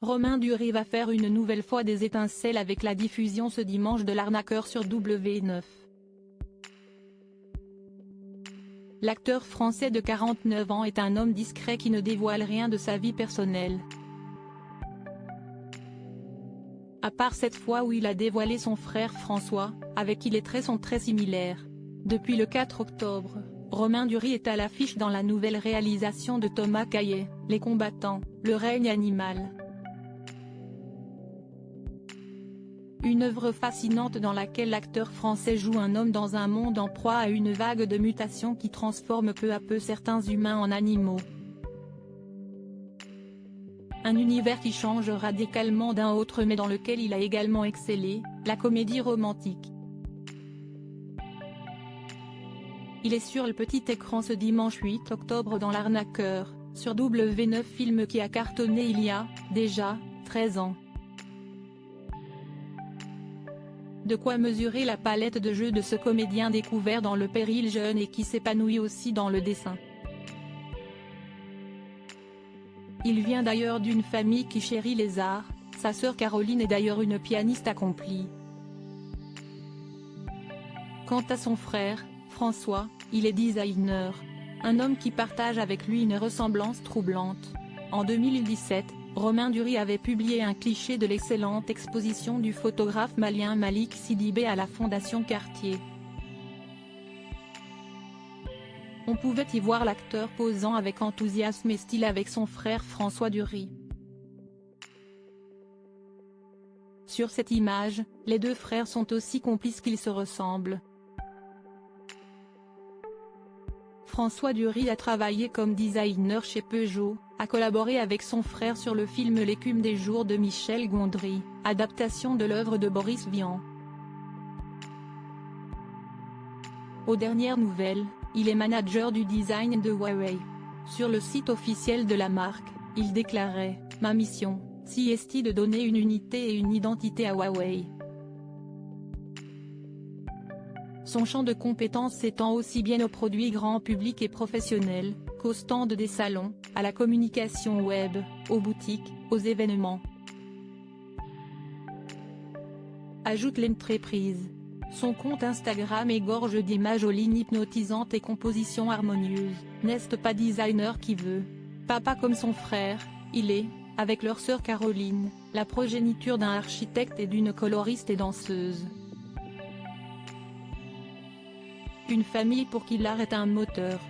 Romain Duris va faire une nouvelle fois des étincelles avec la diffusion ce dimanche de L'Arnaqueur sur W9. L'acteur français de 49 ans est un homme discret qui ne dévoile rien de sa vie personnelle. À part cette fois où il a dévoilé son frère François, avec qui les traits sont très similaires. Depuis le 4 octobre, Romain Duris est à l'affiche dans la nouvelle réalisation de Thomas Caillet, Les Combattants, le règne animal. Une œuvre fascinante dans laquelle l'acteur français joue un homme dans un monde en proie à une vague de mutations qui transforme peu à peu certains humains en animaux. Un univers qui change radicalement d'un autre mais dans lequel il a également excellé, la comédie romantique. Il est sur le petit écran ce dimanche 8 octobre dans L'Arnaqueur, sur W9, film qui a cartonné il y a, déjà, 13 ans. De quoi mesurer la palette de jeux de ce comédien découvert dans le péril jeune et qui s'épanouit aussi dans le dessin. Il vient d'ailleurs d'une famille qui chérit les arts, sa sœur Caroline est d'ailleurs une pianiste accomplie. Quant à son frère, François, il est designer, un homme qui partage avec lui une ressemblance troublante. En 2017, Romain Duris avait publié un cliché de l'excellente exposition du photographe malien Malik Sidibé à la Fondation Cartier. On pouvait y voir l'acteur posant avec enthousiasme et style avec son frère François Duris. Sur cette image, les deux frères sont aussi complices qu'ils se ressemblent. François Duris a travaillé comme designer chez Peugeot, a collaboré avec son frère sur le film L'écume des jours de Michel Gondry, adaptation de l'œuvre de Boris Vian. Aux dernières nouvelles, il est manager du design de Huawei. Sur le site officiel de la marque, il déclarait « Ma mission, si est de donner une unité et une identité à Huawei ». Son champ de compétences s'étend aussi bien aux produits grand public et professionnels, qu'aux stands des salons, à la communication web, aux boutiques, aux événements. Ajoute l'entreprise. Son compte Instagram égorge d'images aux lignes hypnotisantes et compositions harmonieuses. N'est-ce pas designer qui veut papa comme son frère, il est, avec leur sœur Caroline, la progéniture d'un architecte et d'une coloriste et danseuse. Une famille pour qui l'art est un moteur.